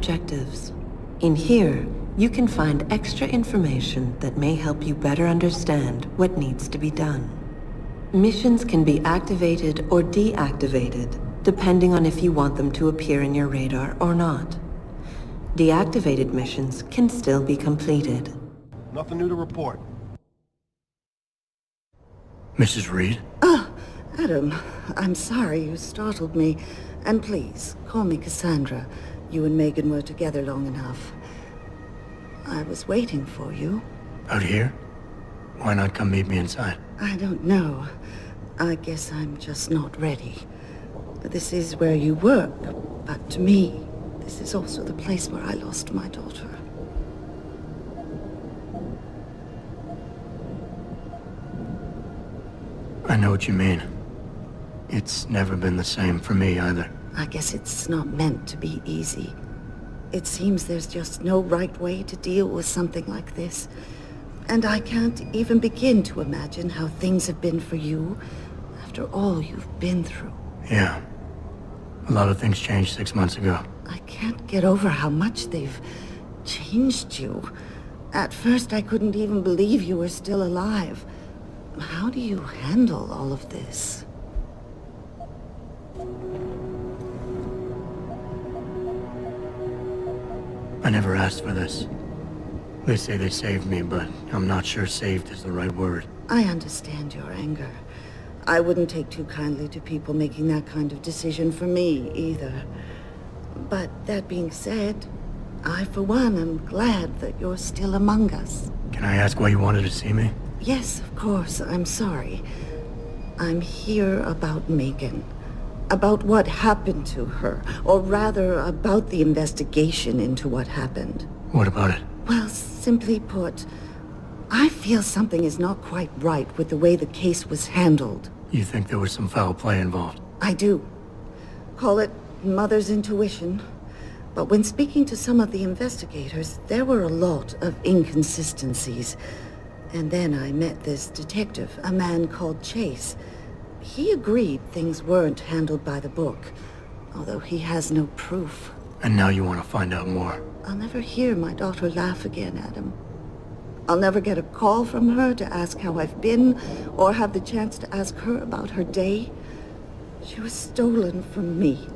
objectives. In here, you can find extra information that may help you better understand what needs to be done. Missions can be activated or deactivated, depending on if you want them to appear in your radar or not. Deactivated missions can still be completed. Nothing new to report. Mrs. Reed? Adam, I'm sorry you startled me. And please, call me Cassandra. You and Megan were together long enough. I was waiting for you. Out here? Why not come meet me inside? I don't know. I guess I'm just not ready. This is where you work, but to me, this is also the place where I lost my daughter. I know what you mean. It's never been the same for me either. I guess it's not meant to be easy. It seems there's just no right way to deal with something like this. And I can't even begin to imagine how things have been for you after all you've been through. Yeah. A lot of things changed 6 months ago. I can't get over how much they've changed you. At first, I couldn't even believe you were still alive. How do you handle all of this? I never asked for this. They say they saved me, but I'm not sure saved is the right word. I understand your anger. I wouldn't take too kindly to people making that kind of decision for me, either. But that being said, I, for one, am glad that you're still among us. Can I ask why you wanted to see me? Yes, of course. I'm sorry. I'm here about Megan. About what happened to her. Or rather, about the investigation into what happened. What about it? Well, simply put, I feel something is not quite right with the way the case was handled. You think there was some foul play involved? I do. Call it mother's intuition. But when speaking to some of the investigators, there were a lot of inconsistencies. And then I met this detective, a man called Chase. He agreed things weren't handled by the book, although he has no proof. And now you want to find out more? I'll never hear my daughter laugh again, Adam. I'll never get a call from her to ask how I've been, or have the chance to ask her about her day. She was stolen from me.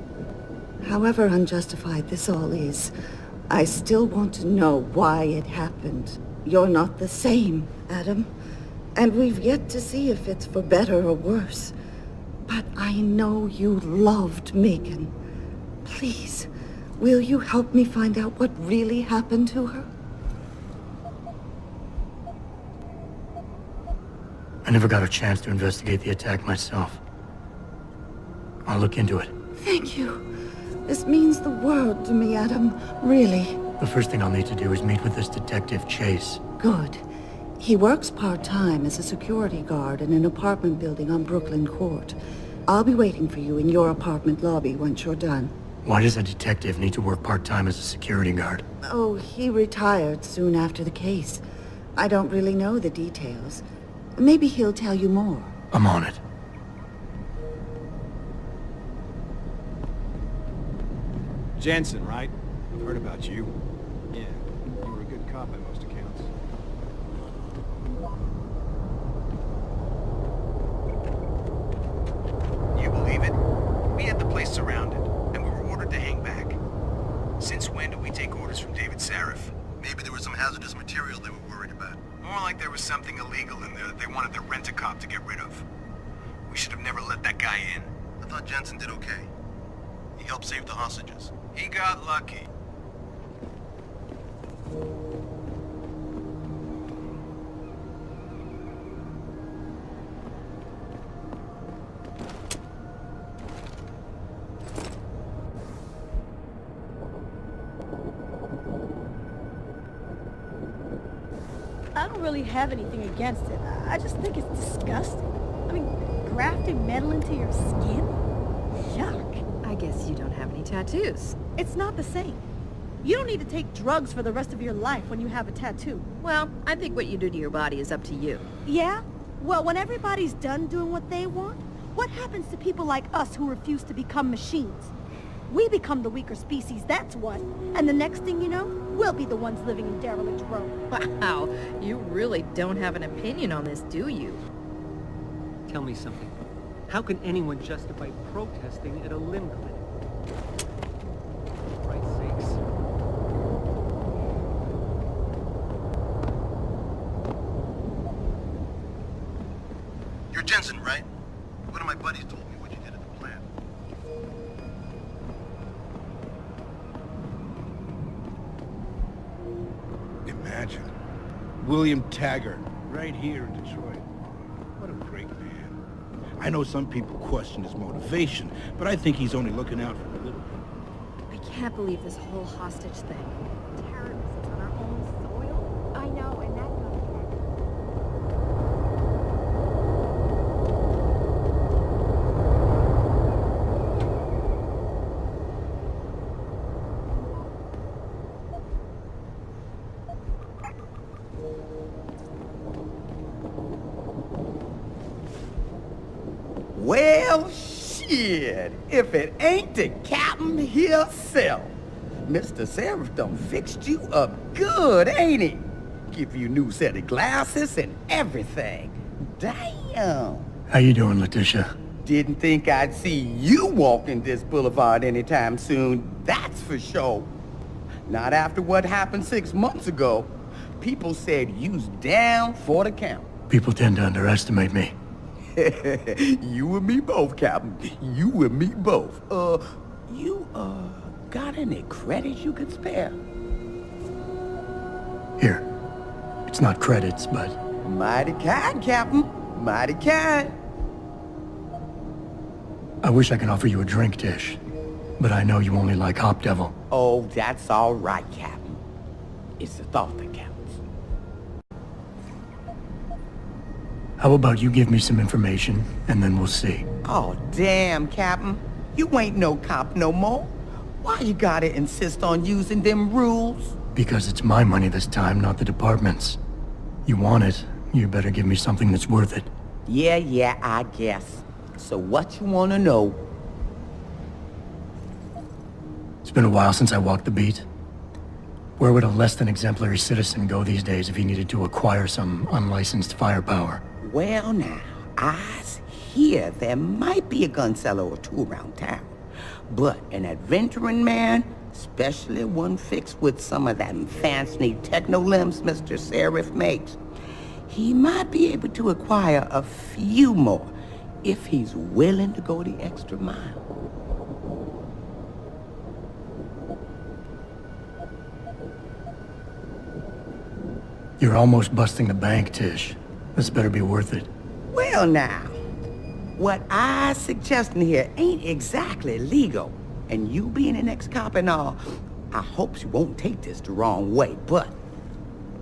However unjustified this all is, I still want to know why it happened. You're not the same, Adam. And we've yet to see if it's for better or worse. But I know you loved Megan. Please, will you help me find out what really happened to her? I never got a chance to investigate the attack myself. I'll look into it. Thank you. This means the world to me, Adam. Really. The first thing I'll need to do is meet with this detective, Chase. Good. He works part-time as a security guard in an apartment building on Brooklyn Court. I'll be waiting for you in your apartment lobby once you're done. Why does a detective need to work part-time as a security guard? Oh, he retired soon after the case. I don't really know the details. Maybe he'll tell you more. I'm on it. Jensen, right? I've heard about you. Yeah, you were a good cop by most accounts. You believe it? We had the place surrounded, and we were ordered to hang back. Since when do we take orders from David Sarif? Maybe there was some hazardous material they were worried about. More like there was something illegal in there that they wanted the rent-a-cop to get rid of. We should have never let that guy in. I thought Jensen did okay. He helped save the hostages. He got lucky. I don't really have anything against it. I just think it's disgusting. I mean, grafting metal into your skin? Yuck. I guess you don't have any tattoos. It's not the same. You don't need to take drugs for the rest of your life when you have a tattoo. Well, I think what you do to your body is up to you. Yeah? Well, when everybody's done doing what they want, what happens to people like us who refuse to become machines? We become the weaker species, that's what. And the next thing you know, we'll be the ones living in derelict Rome. Wow, you really don't have an opinion on this, do you? Tell me something. How can anyone justify protesting at a limb clinic? For Christ's sakes. You're Jensen, right? One of my buddies told me what you did at the plant. Imagine. William Taggart, right here in Detroit. What a great man. I know some people question his motivation, but I think he's only looking out for the little people. I can't believe this whole hostage thing. Terrorists on our own soil? I know, and that's not Well, shit, if it ain't the captain himself. Mr. Seraph done fixed you up good, ain't he? Give you a new set of glasses and everything. Damn. How you doing, Letitia? Didn't think I'd see you walking this boulevard anytime soon, that's for sure. Not after what happened 6 months ago. People said you's down for the count. People tend to underestimate me. You and me both, Captain. You and me both. You got any credits you could spare? Here. It's not credits, but... Mighty kind, Captain. Mighty kind. I wish I could offer you a drink, Tish. But I know you only like Hop Devil. Oh, that's all right, Captain. It's the thought that counts. How about you give me some information, and then we'll see. Oh, damn, Captain. You ain't no cop no more. Why you gotta insist on using them rules? Because it's my money this time, not the department's. You want it, you better give me something that's worth it. Yeah, I guess. So what you wanna know? It's been a while since I walked the beat. Where would a less than exemplary citizen go these days if he needed to acquire some unlicensed firepower? Well now, I hear there might be a gun seller or two around town. But an adventuring man, especially one fixed with some of them fancy techno limbs Mr. Seraph makes, he might be able to acquire a few more if he's willing to go the extra mile. You're almost busting the bank, Tish. This better be worth it. Well now, what I suggesting here ain't exactly legal. And you being an ex-cop and all, I hope you won't take this the wrong way, but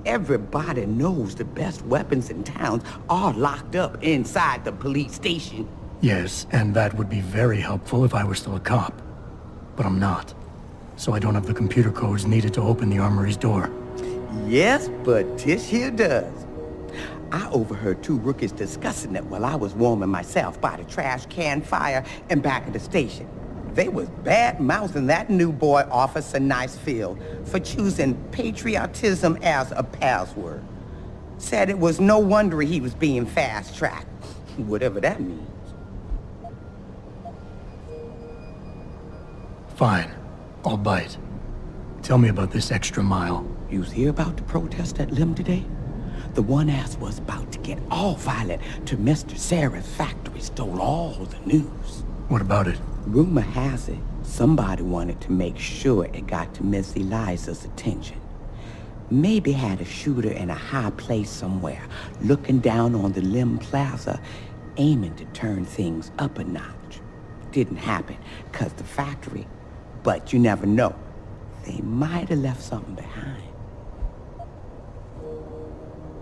everybody knows the best weapons in towns are locked up inside the police station. Yes, and that would be very helpful if I were still a cop. But I'm not. So I don't have the computer codes needed to open the armory's door. Yes, but Tish here does. I overheard two rookies discussing it while I was warming myself by the trash can fire and back of the station. They was bad-mouthing that new boy, Officer Nicefield, for choosing patriotism as a password. Said it was no wonder he was being fast-tracked, whatever that means. Fine. I'll bite. Tell me about this extra mile. You hear about the protest at Lim today? The one ass was about to get all violent till Mr. Sara's factory stole all the news. What about it? Rumor has it, somebody wanted to make sure it got to Miss Eliza's attention. Maybe had a shooter in a high place somewhere, looking down on the Lim Plaza, aiming to turn things up a notch. Didn't happen, 'cause the factory, but you never know. They might have left something behind.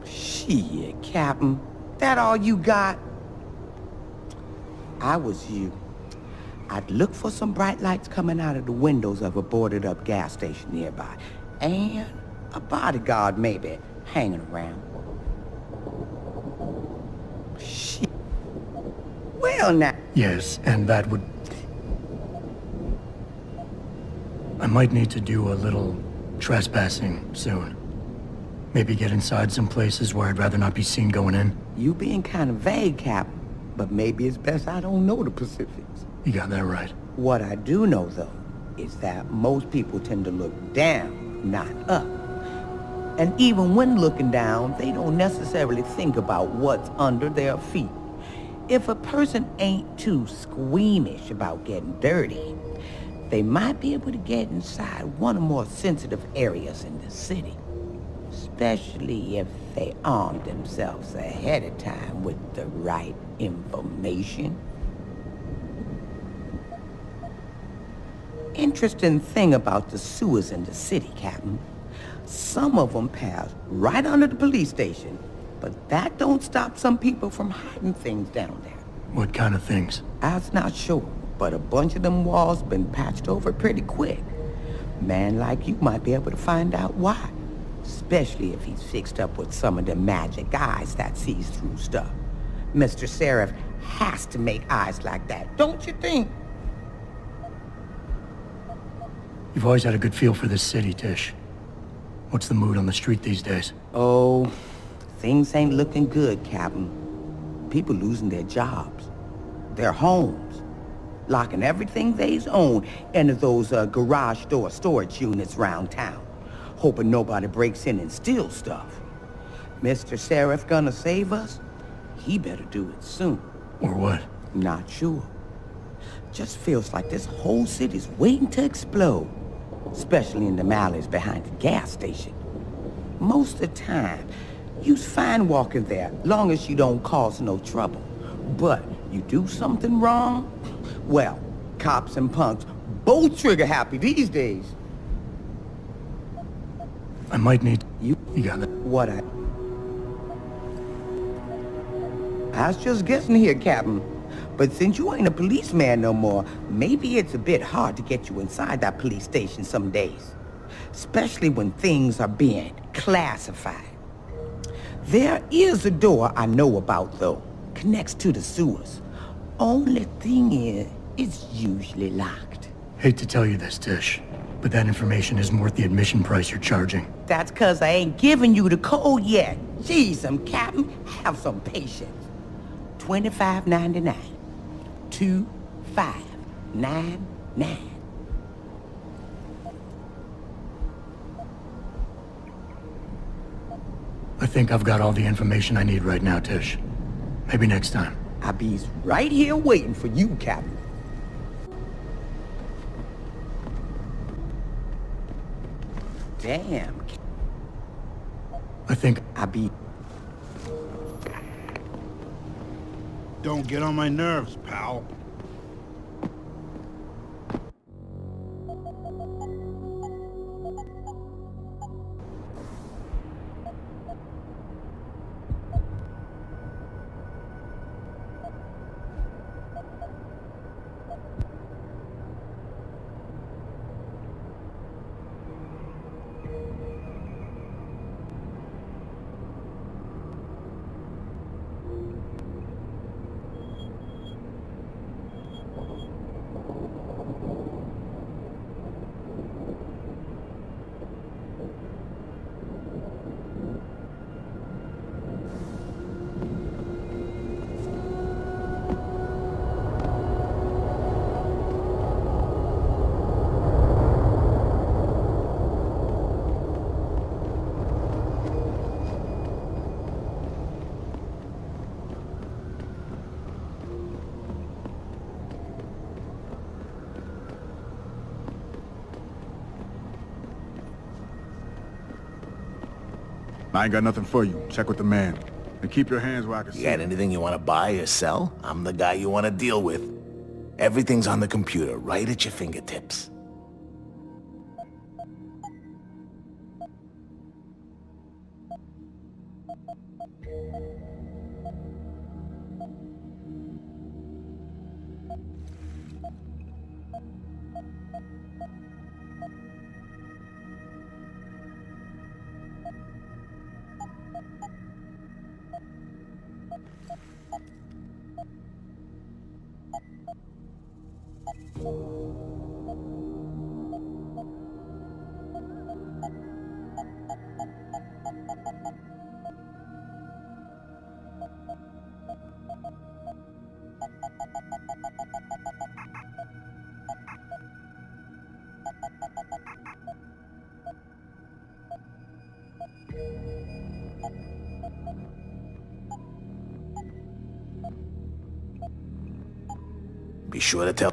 Shit, Captain, that all you got? I was you. I'd look for some bright lights coming out of the windows of a boarded-up gas station nearby, and a bodyguard maybe hanging around. Shit. Well, now... Yes, and that would... I might need to do a little trespassing soon. Maybe get inside some places where I'd rather not be seen going in. You being kind of vague, Captain, but maybe it's best I don't know the Pacifics. You got that right. What I do know, though, is that most people tend to look down, not up. And even when looking down, they don't necessarily think about what's under their feet. If a person ain't too squeamish about getting dirty, they might be able to get inside one of the more sensitive areas in the city. Especially if they arm themselves ahead of time with the right information. Interesting thing about the sewers in the city, Captain. Some of them pass right under the police station, but that don't stop some people from hiding things down there. What kind of things? I'm not sure, but a bunch of them walls been patched over pretty quick. Man like you might be able to find out why. Especially if he's fixed up with some of the magic eyes that sees through stuff. Mr. Seraph has to make eyes like that, don't you think? You've always had a good feel for this city, Tish. What's the mood on the street these days? Oh, things ain't looking good, Captain. People losing their jobs, their homes, locking everything they own into those garage door storage units around town, hoping nobody breaks in and steals stuff. Mr. Seraph gonna save us? He better do it soon. Or what? Not sure. Just feels like this whole city's waiting to explode. Especially in the alleys behind the gas station. Most of the time, you's fine walking there, long as you don't cause no trouble. But you do something wrong, well, cops and punks both trigger happy these days. I might need... You got that? What I was just guessing here, Captain. But since you ain't a policeman no more, maybe it's a bit hard to get you inside that police station some days. Especially when things are being classified. There is a door I know about, though. Connects to the sewers. Only thing is, it's usually locked. Hate to tell you this, Tish, but that information isn't worth the admission price you're charging. That's 'cause I ain't giving you the code yet. Jeez, Captain, have some patience. $25.99. 2599. I think I've got all the information I need right now, Tish. Maybe next time. I'll be right here waiting for you, Captain. Damn. I think... I'll be... Don't get on my nerves, pal. I ain't got nothing for you. Check with the man. And keep your hands where I can see. You got anything you want to buy or sell? I'm the guy you want to deal with. Everything's on the computer, right at your fingertips. Be sure to tell...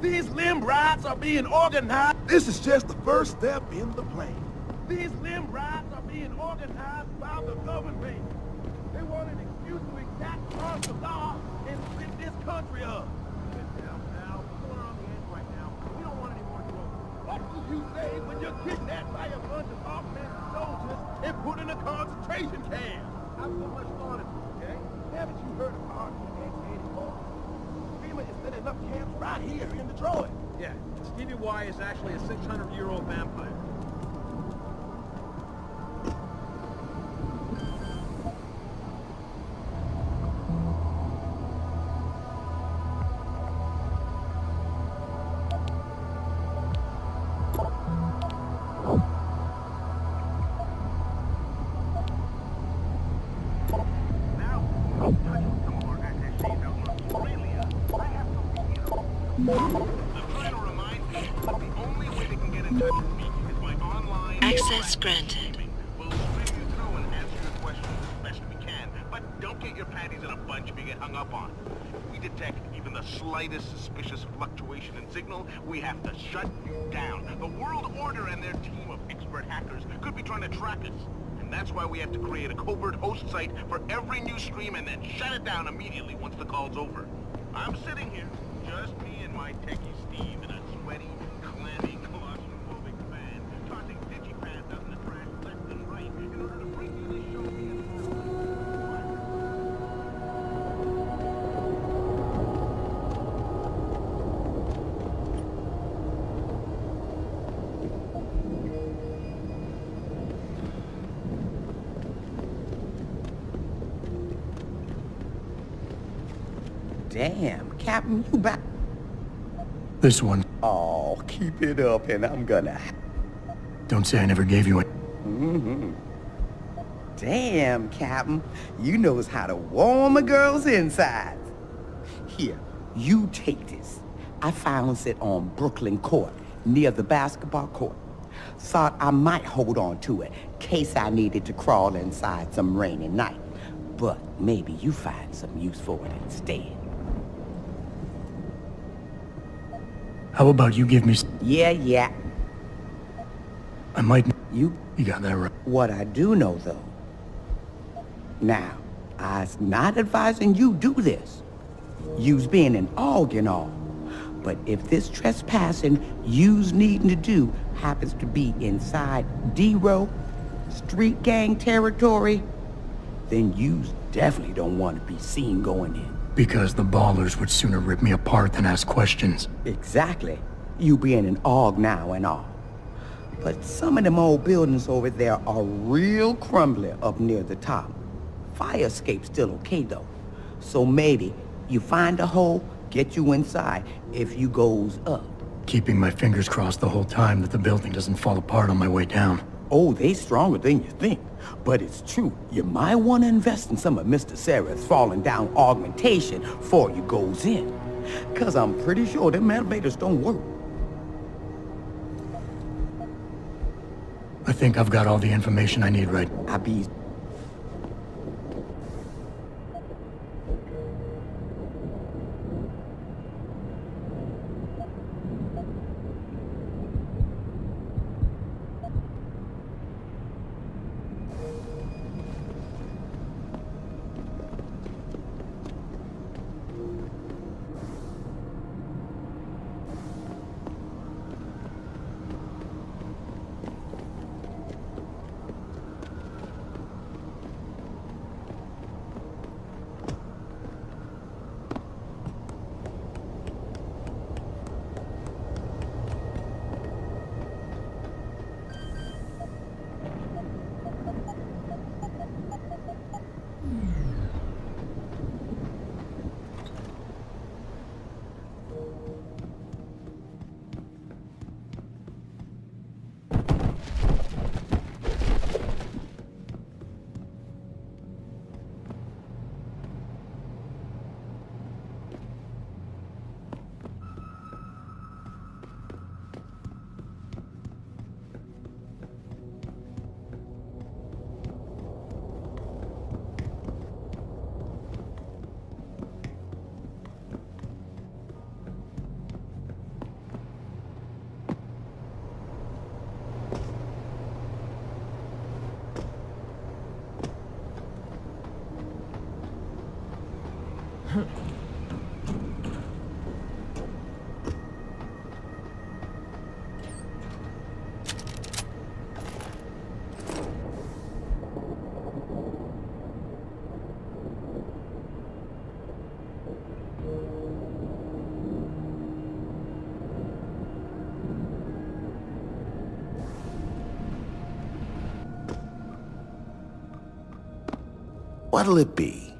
These limb rides are being organized. This is just the first step in the plan. These limb rides are being organized by the government. They want an excuse to exact martial law and rid this country up. Now, we're on the edge right now. We don't want any more trouble. What will you say when you're kidnapped by a bunch of augmented soldiers and put in a concentration camp? Have so much fun, okay? Haven't you heard of our X-84? Is setting up camps right here in Detroit. Yeah, Stevie Y is actually a 600-year-old vampire. Access granted. We'll stream you through and answer your questions as best we can, but don't get your panties in a bunch if you get hung up on. If we detect even the slightest suspicious fluctuation in signal, we have to shut you down. The World Order and their team of expert hackers could be trying to track us. And that's why we have to create a covert host site for every new stream and then shut it down immediately once the call's over. I'm sitting here, just me and my techie Steve in a sweaty, clammy, claustrophobic van, tossing digipads out in the trash left and right in order to bring you this show via Damn, Captain, you back? This one. Oh, keep it up and I'm gonna... Don't say I never gave you it. Damn, Captain, you knows how to warm a girl's insides. Here, you take this. I found it on Brooklyn Court, near the basketball court. Thought I might hold on to it, case I needed to crawl inside some rainy night. But maybe you find some use for it instead. How about you give me... Yeah. I might... You got that right. What I do know, though... Now, I's not advising you do this. You's being an AUG and all. But if this trespassing you's needing to do happens to be inside D-Row, street gang territory, then you's definitely don't want to be seen going in. Because the ballers would sooner rip me apart than ask questions. Exactly. You being an AUG now and all. But some of them old buildings over there are real crumbly up near the top. Fire escape's still okay, though. So maybe you find a hole, get you inside if you goes up. Keeping my fingers crossed the whole time that the building doesn't fall apart on my way down. Oh, they stronger than you think. But it's true. You might want to invest in some of Mr. Sarah's falling down augmentation before you goes in. Cause I'm pretty sure them elevators don't work. I think I've got all the information I need right. I be... What'll it be?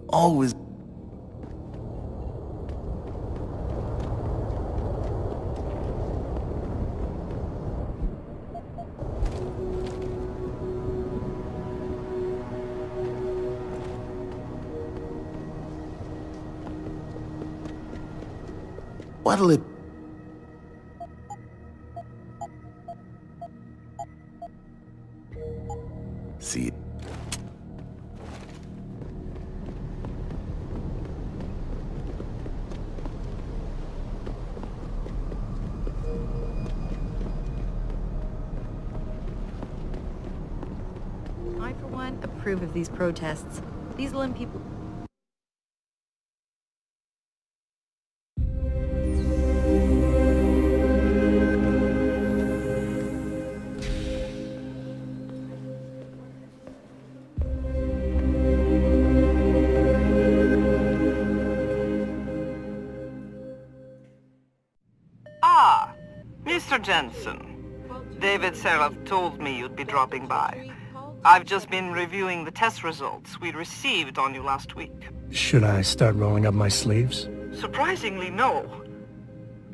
Always. What'll it... See. I, for one, approve of these protests. These Lim people... Ah, Mr. Jensen. David Seraph told me you'd be dropping by. I've just been reviewing the test results we received on you last week. Should I start rolling up my sleeves? Surprisingly, no.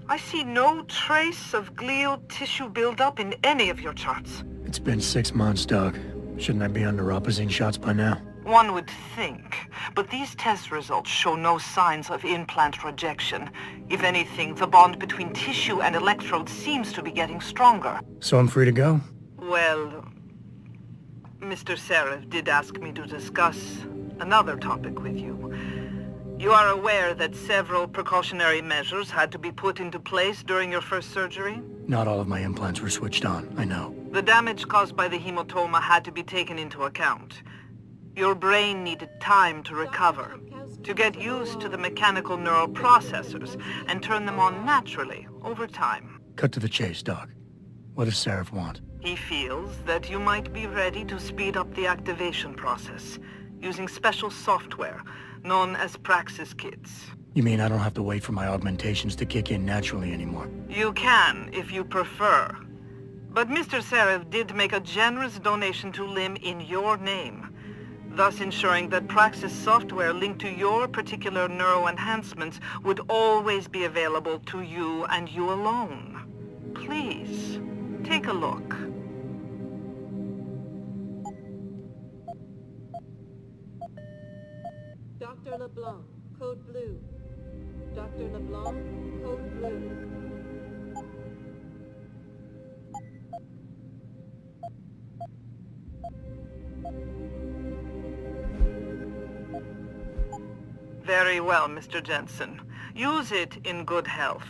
I see no trace of glial tissue buildup in any of your charts. It's been 6 months, Doc. Shouldn't I be under Opposine shots by now? One would think, but these test results show no signs of implant rejection. If anything, the bond between tissue and electrodes seems to be getting stronger. So I'm free to go? Well, Mr. Seraph did ask me to discuss another topic with you. You are aware that several precautionary measures had to be put into place during your first surgery? Not all of my implants were switched on, I know. The damage caused by the hematoma had to be taken into account. Your brain needed time to recover, to get used to the mechanical neural processors and turn them on naturally over time. Cut to the chase, Doc. What does Seraph want? He feels that you might be ready to speed up the activation process using special software known as Praxis Kits. You mean I don't have to wait for my augmentations to kick in naturally anymore? You can, if you prefer. But Mr. Seraph did make a generous donation to Lim in your name, thus ensuring that Praxis software linked to your particular neuroenhancements would always be available to you and you alone. Please, take a look. Dr. LeBlanc, code blue. Dr. LeBlanc, code blue. Very well, Mr. Jensen. Use it in good health.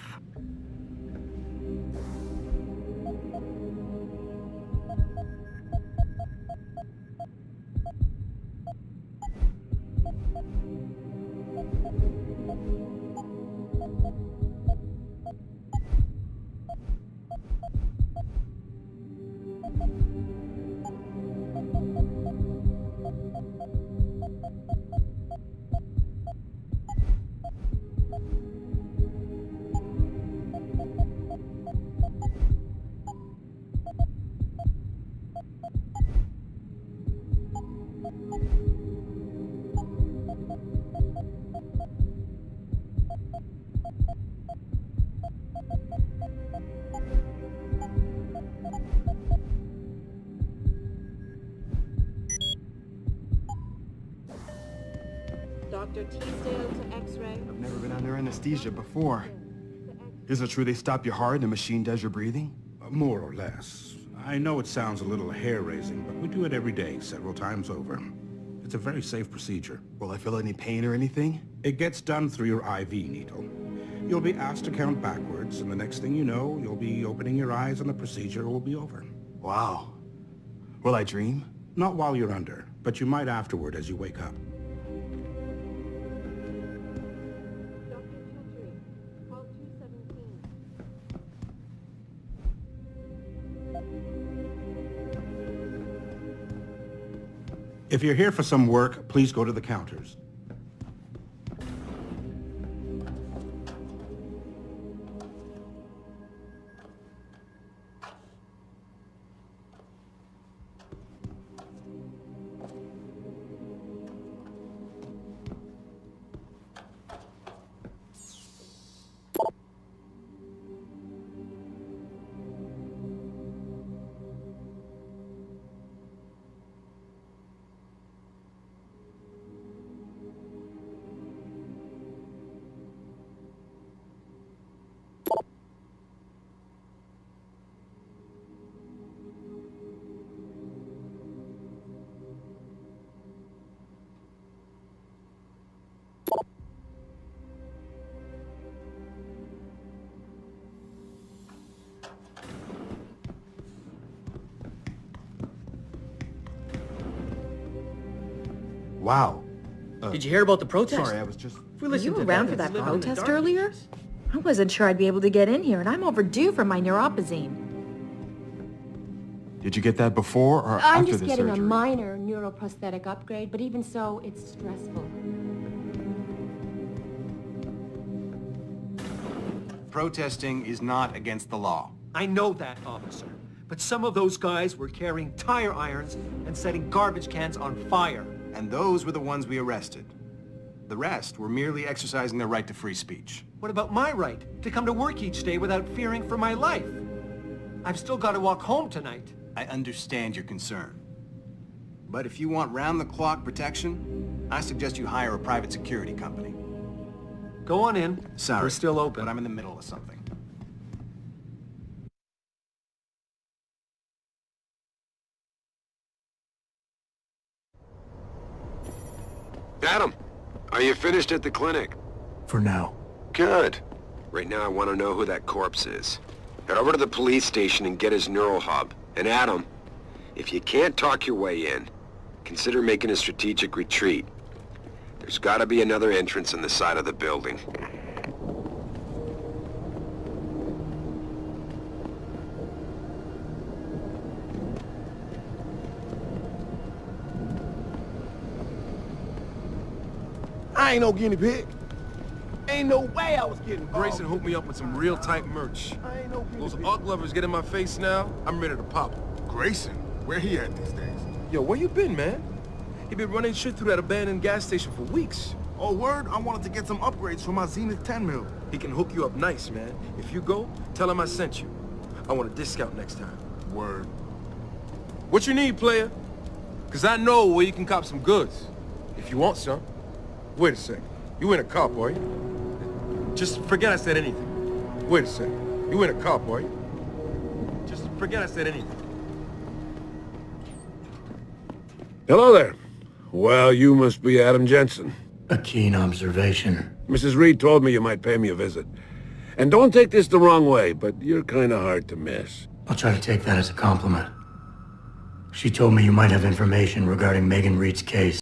Dr. Teasdale to X-ray. I've never been under anesthesia before. Is it true they stop your heart and the machine does your breathing? More or less. I know it sounds a little hair-raising, but we do it every day, several times over. It's a very safe procedure. Will I feel any pain or anything? It gets done through your IV needle. You'll be asked to count backwards, and the next thing you know, you'll be opening your eyes and the procedure will be over. Wow. Will I dream? Not while you're under, but you might afterward as you wake up. Dr. Chetri, call 217. If you're here for some work, please go to the counters. Wow. Did you hear about the protest? Sorry, I was just... Were you around for that protest earlier? I wasn't sure I'd be able to get in here, and I'm overdue for my neuropazine. Did you get that before or I'm after just the getting surgery? a minor neuroprosthetic upgrade, but even so, it's stressful. Protesting is not against the law. I know that, officer. But some of those guys were carrying tire irons and setting garbage cans on fire. And those were the ones we arrested. The rest were merely exercising their right to free speech. What about my right to come to work each day without fearing for my life? I've still got to walk home tonight. I understand your concern. But if you want round-the-clock protection, I suggest you hire a private security company. Go on in. Sorry. We're still open. But I'm in the middle of something. Adam, are you finished at the clinic? For now. Good. Right now I want to know who that corpse is. Head over to the police station and get his neural hub. And Adam, if you can't talk your way in, consider making a strategic retreat. There's got to be another entrance on the side of the building. I ain't no guinea pig. Ain't no way I was getting Grayson hooked me up with some real tight merch. Those ug lovers get in my face now, I'm ready to pop. Grayson? Where he at these days? Yo, where you been, man? He been running shit through that abandoned gas station for weeks. Oh, word? I wanted to get some upgrades for my Zenith 10 mil. He can hook you up nice, man. If you go, tell him I sent you. I want a discount next time. Word. What you need, player? Cause I know where you can cop some goods. If you want some. Wait a sec. You ain't a cop, are you? Just forget I said anything. Wait a sec. You ain't a cop, are you? Just forget I said anything. Hello there. Well, you must be Adam Jensen. A keen observation. Mrs. Reed told me you might pay me a visit. And don't take this the wrong way, but you're kind of hard to miss. I'll try to take that as a compliment. She told me you might have information regarding Megan Reed's case.